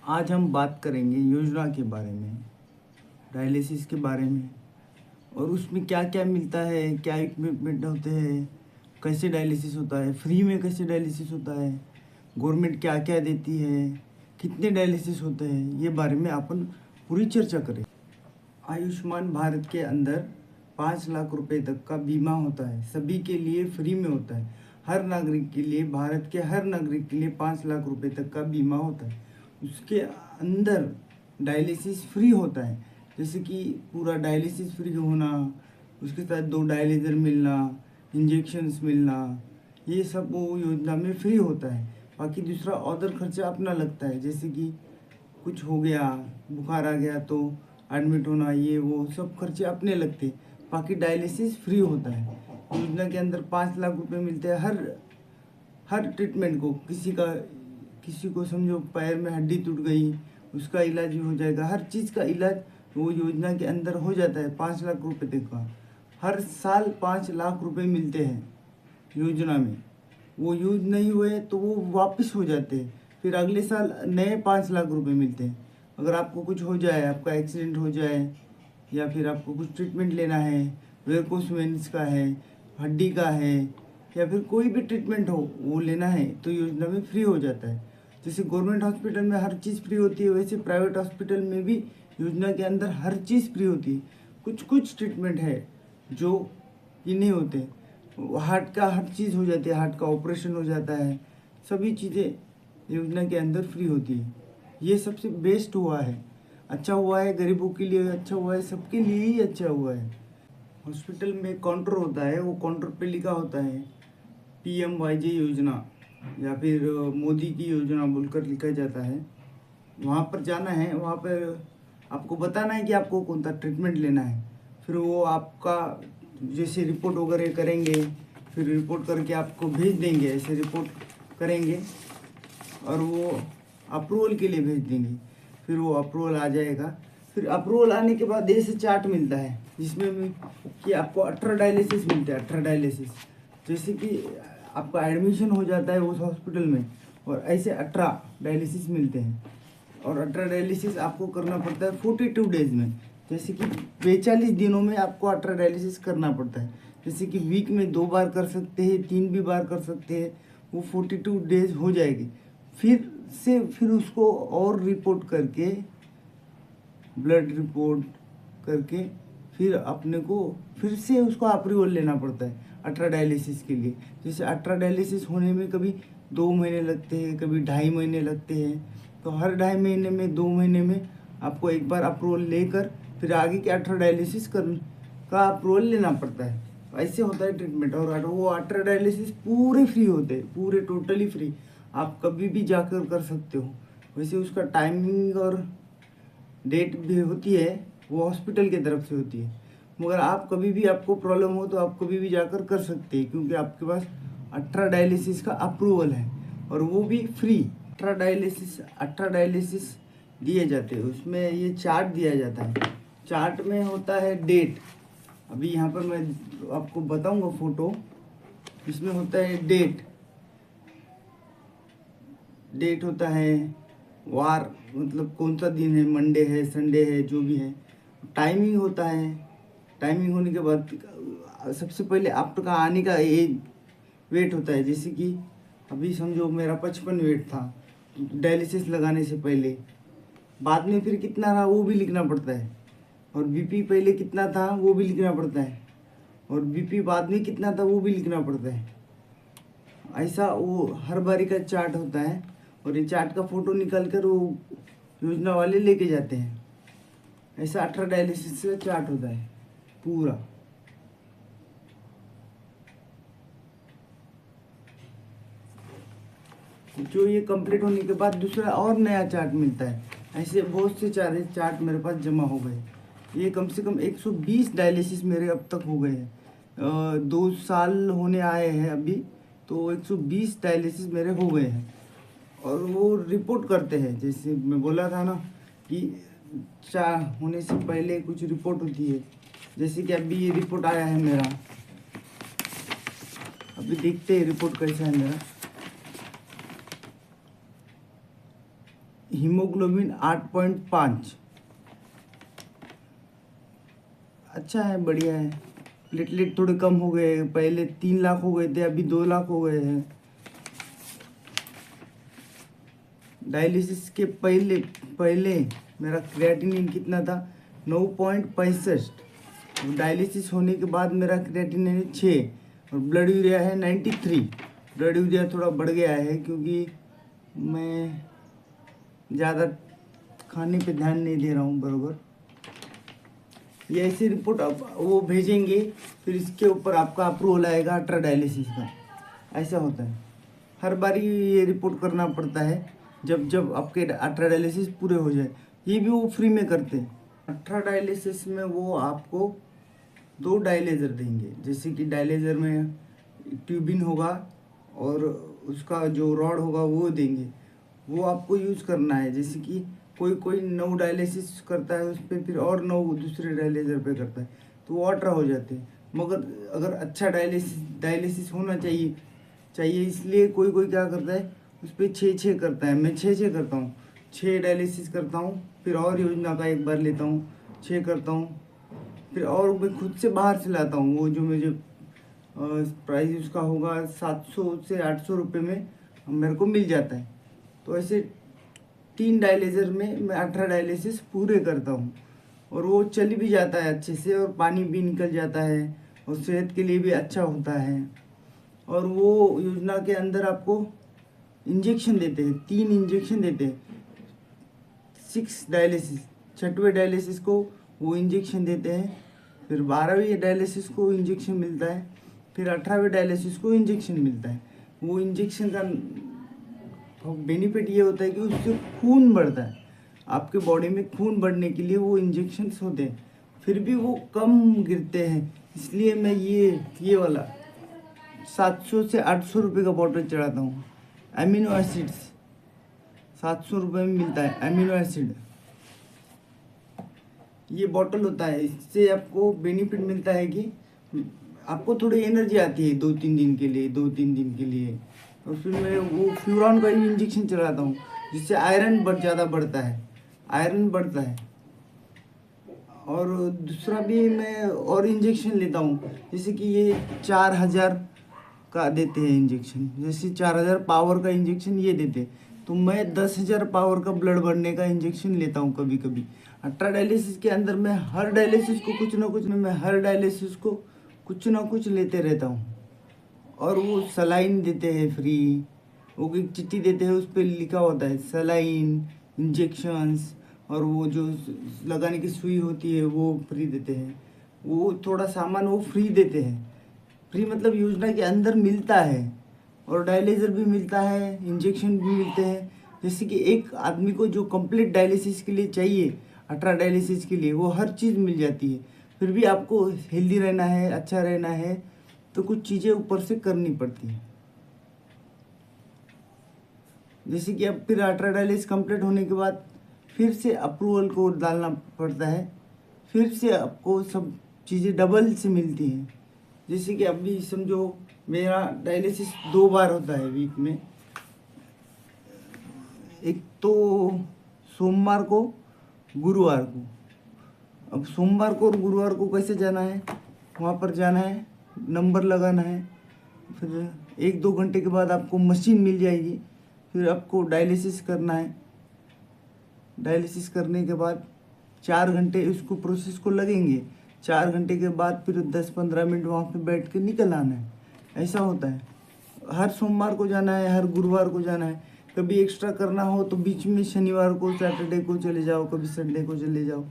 आज हम बात करेंगे योजना के बारे में, डायलिसिस के बारे में और उसमें क्या क्या मिलता है, क्या इक्विपमेंट होते हैं, कैसे डायलिसिस होता है, फ्री में कैसे डायलिसिस होता है, गवर्नमेंट क्या क्या देती है, कितने डायलिसिस होते हैं, ये बारे में अपन पूरी चर्चा करें। आयुष्मान भारत के अंदर 5 लाख रुपए तक का बीमा होता है, सभी के लिए फ्री में होता है। हर नागरिक के लिए, भारत के हर नागरिक के लिए 5 लाख रुपए तक का बीमा होता है। उसके अंदर डायलिसिस फ्री होता है, जैसे कि पूरा डायलिसिस फ्री होना, उसके साथ 2 डायलिज़र मिलना, इंजेक्शन्स मिलना, ये सब वो योजना में फ्री होता है। बाकी दूसरा अदर खर्चा अपना लगता है, जैसे कि कुछ हो गया, बुखार आ गया तो एडमिट होना, ये वो सब खर्चे अपने लगते हैं। बाकी डायलिसिस फ्री होता है। योजना के अंदर 5 लाख रुपए मिलते हैं हर हर ट्रीटमेंट को। किसी को समझो पैर में हड्डी टूट गई, उसका इलाज भी हो जाएगा। हर चीज़ का इलाज वो योजना के अंदर हो जाता है। 5 लाख रुपए तक का हर साल 5 लाख रुपए मिलते हैं योजना में। वो यूज नहीं हुए तो वो वापस हो जाते हैं, फिर अगले साल नए 5 लाख रुपए मिलते हैं। अगर आपको कुछ हो जाए, आपका एक्सीडेंट हो जाए या फिर आपको कुछ ट्रीटमेंट लेना है, वेरिकोस वेन्स का है, हड्डी का है, या फिर कोई भी ट्रीटमेंट हो वो लेना है तो योजना में फ्री हो जाता है। जैसे गवर्नमेंट हॉस्पिटल में हर चीज़ फ्री होती है, वैसे प्राइवेट हॉस्पिटल में भी योजना के अंदर हर चीज़ फ्री होती है। कुछ कुछ ट्रीटमेंट है जो कि नहीं होते। हार्ट का हर चीज़ हो जाती है, हार्ट का ऑपरेशन हो जाता है, सभी चीज़ें योजना के अंदर फ्री होती है। ये सबसे बेस्ट हुआ है, अच्छा हुआ है, गरीबों के लिए अच्छा हुआ है, सबके लिए ही अच्छा हुआ है। हॉस्पिटल में काउंटर होता है, वो काउंटर पे लिखा होता है PMYJ योजना या फिर मोदी की योजना बोलकर लिखा जाता है। वहाँ पर जाना है, वहाँ पर आपको बताना है कि आपको कौन सा ट्रीटमेंट लेना है। फिर वो आपका जैसे रिपोर्ट वगैरह करेंगे, फिर रिपोर्ट करके आपको भेज देंगे। ऐसे रिपोर्ट करेंगे और वो अप्रूवल के लिए भेज देंगे। फिर वो अप्रूवल आ जाएगा। फिर अप्रूवल आने के बाद ऐसे चार्ट मिलता है जिसमें कि आपको 18 डायलिसिस मिलते हैं। 18 डायलिसिस जैसे कि आपका एडमिशन हो जाता है उस हॉस्पिटल में, और ऐसे 18 डायलिसिस मिलते हैं। और 18 डायलिसिस आपको करना पड़ता है 42 डेज में। जैसे कि 45 दिनों में आपको 18 डायलिसिस करना पड़ता है। जैसे कि वीक में 2 बार कर सकते हैं, 3 भी बार कर सकते हैं, वो 42 डेज हो जाएगी। फिर उसको और रिपोर्ट करके, ब्लड रिपोर्ट करके, फिर अपने को फिर से उसको अप्रूवल लेना पड़ता है 18 डायलिसिस के लिए। जैसे 18 डायलिसिस होने में कभी 2 महीने लगते हैं, कभी 2.5 महीने लगते हैं। तो हर 2.5 महीने में, 2 महीने में आपको एक बार अप्रूवल लेकर फिर आगे के 18 डायलिसिस का अप्रूवल लेना पड़ता है। ऐसे होता है ट्रीटमेंट। और वो 18 डायलिसिस पूरे फ्री होते हैं, पूरे टोटली फ्री। आप कभी भी जाकर कर सकते हो। वैसे उसका टाइमिंग और डेट भी होती है, वो हॉस्पिटल की तरफ से होती है। मगर आप कभी भी, आपको प्रॉब्लम हो तो आप कभी भी जाकर कर सकते हैं, क्योंकि आपके पास 18 डायलिसिस का अप्रूवल है और वो भी फ्री। 18 डायलिसिस दिए जाते हैं। उसमें ये चार्ट दिया जाता है। चार्ट में होता है डेट। अभी यहाँ पर मैं आपको बताऊंगा फोटो। इसमें होता है डेट होता है, वार मतलब कौन सा दिन है, मंडे है, संडे है, जो भी है। टाइमिंग होता है। टाइमिंग होने के बाद सबसे पहले आपका आने का एज वेट होता है। जैसे कि अभी समझो मेरा 55 वेट था डायलिसिस लगाने से पहले। बाद में फिर कितना रहा वो भी लिखना पड़ता है, और बीपी पहले कितना था वो भी लिखना पड़ता है, और बीपी बाद में कितना था वो भी लिखना पड़ता है। ऐसा वो हर बारी का चार्ट होता है, और ये चार्ट का फोटो निकाल कर वो योजना वाले लेके जाते हैं। ऐसा 18 डायलिसिस का चार्ट होता है पूरा। जो ये कंप्लीट होने के बाद दूसरा और नया चार्ट मिलता है। ऐसे बहुत से चार्ट मेरे पास जमा हो गए। ये कम से कम 120 डायलिसिस मेरे अब तक हो गए हैं। 2 साल होने आए हैं अभी, तो 120 डायलिसिस मेरे हो गए हैं। और वो रिपोर्ट करते हैं, जैसे मैं बोला था ना कि चार होने से पहले कुछ रिपोर्ट होती है। जैसे कि अभी ये रिपोर्ट आया है मेरा, अभी देखते हैं रिपोर्ट कैसा है मेरा। हीमोग्लोबिन 8.5। अच्छा है, बढ़िया है। प्लेटलेट थोड़े कम हो गए, पहले 3 लाख हो गए थे, अभी 2 लाख हो गए हैं। डायलिसिस के पहले पहले मेरा क्रिएटिनिन कितना था? 9.65। डायलिसिस होने के बाद मेरा क्रिएटिनिन है 6 और ब्लड यूरिया है 93। ब्लड यूरिया थोड़ा बढ़ गया है क्योंकि मैं ज़्यादा खाने पे ध्यान नहीं दे रहा हूँ बराबर। ये ऐसी रिपोर्ट आप वो भेजेंगे, फिर इसके ऊपर आपका अप्रूवल आएगा अल्ट्रा डायलिसिस का। ऐसा होता है, हर बार ये रिपोर्ट करना पड़ता है जब जब आपके अल्ट्रा डायलिसिस पूरे हो जाए। ये भी वो फ्री में करते हैं। अल्ट्रा डायलिसिस में वो आपको 2 डायलेजर देंगे, जैसे कि डायलेजर में ट्यूबिन होगा और उसका जो रॉड होगा वो देंगे। वो आपको यूज़ करना है, जैसे कि कोई 9 डायलिसिस करता है उस पर, फिर और 9 दूसरे डायलेजर पे करता है, तो वो 18 हो जाते हैं। मगर अगर अच्छा डायलिसिस होना चाहिए इसलिए कोई क्या करता है उस पर 6 करता है। मैं 6 करता हूँ, 6 डायलिसिस करता हूँ, फिर और योजना का एक बार लेता हूँ, 6 करता हूँ, फिर और मैं खुद से बाहर से लाता हूँ। वो जो मुझे प्राइस उसका होगा 700 से 800 रुपये में मेरे को मिल जाता है। तो ऐसे 3 डायलिसिस में मैं 18 डायलिसिस पूरे करता हूँ और वो चल भी जाता है अच्छे से और पानी भी निकल जाता है और सेहत के लिए भी अच्छा होता है। और वो योजना के अंदर आपको इंजेक्शन देते हैं, 3 इंजेक्शन देते हैं। 6 डायलिसिस, 6वें डायलिसिस को वो इंजेक्शन देते हैं, फिर 12वें डायलिसिस को इंजेक्शन मिलता है, फिर 18वें डायलिसिस को इंजेक्शन मिलता है। वो इंजेक्शन का बेनिफिट ये होता है कि उससे खून बढ़ता है। आपके बॉडी में खून बढ़ने के लिए वो इंजेक्शन्स होते हैं, फिर भी वो कम गिरते हैं। इसलिए मैं ये वाला 700 से 800 रुपये का बॉटल चढ़ाता हूँ। एमिनो एसिड्स 700 रुपये में मिलता है, एमिनो एसिड ये बॉटल होता है। इससे आपको बेनिफिट मिलता है कि आपको थोड़ी एनर्जी आती है 2-3 दिन के लिए। और फिर मैं वो फ्यूरॉन का ही इंजेक्शन चलाता हूँ, जिससे आयरन ज़्यादा बढ़ता है, आयरन बढ़ता है। और दूसरा भी मैं और इंजेक्शन लेता हूँ, जैसे कि ये 4000 का देते हैं इंजेक्शन, जैसे 4000 पावर का इंजेक्शन ये देते हैं, तो मैं 10,000 पावर का ब्लड बढ़ने का इंजेक्शन लेता हूँ कभी कभी। अल्ट्रा डायलिसिस के अंदर मैं हर डायलिसिस को कुछ ना कुछ लेते रहता हूँ। और वो सलाइन देते हैं फ्री, वो एक चिट्ठी देते हैं, उस पर लिखा होता है सलाइन, इंजेक्शंस, और वो जो लगाने की सुई होती है वो फ्री देते हैं। वो थोड़ा सामान वो फ्री देते हैं। फ्री मतलब योजना के अंदर मिलता है, और डायलिसिस भी मिलता है, इंजेक्शन भी मिलते हैं। जैसे कि एक आदमी को जो कंप्लीट डायलिसिस के लिए चाहिए, अल्ट्रा डायलिसिस के लिए, वो हर चीज़ मिल जाती है। फिर भी आपको हेल्दी रहना है, अच्छा रहना है, तो कुछ चीज़ें ऊपर से करनी पड़ती हैं। जैसे कि अब फिर अल्ट्रा डायलिसिस कंप्लीट होने के बाद फिर से अप्रूवल को डालना पड़ता है, फिर से आपको सब चीज़ें डबल से मिलती हैं। जैसे कि अभी समझो मेरा डायलिसिस 2 बार होता है वीक में, एक तो सोमवार को, गुरुवार को। अब सोमवार को और गुरुवार को कैसे जाना है? वहाँ पर जाना है, नंबर लगाना है, फिर 1-2 घंटे के बाद आपको मशीन मिल जाएगी, फिर आपको डायलिसिस करना है। डायलिसिस करने के बाद 4 घंटे इसको प्रोसेस को लगेंगे। 4 घंटे के बाद फिर 10-15 मिनट वहाँ पे बैठ के निकल आना है। ऐसा होता है, हर सोमवार को जाना है, हर गुरुवार को जाना है। कभी एक्स्ट्रा करना हो तो बीच में शनिवार को, सैटरडे को चले जाओ, कभी संडे को चले जाओ,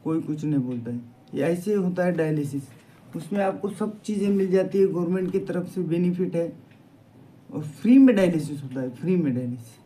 कोई कुछ नहीं बोलता है। ये ऐसे होता है डायलिसिस। उसमें आपको सब चीज़ें मिल जाती है, गवर्नमेंट की तरफ से बेनिफिट है, और फ्री में डायलिसिस होता है, फ्री में डायलिसिस।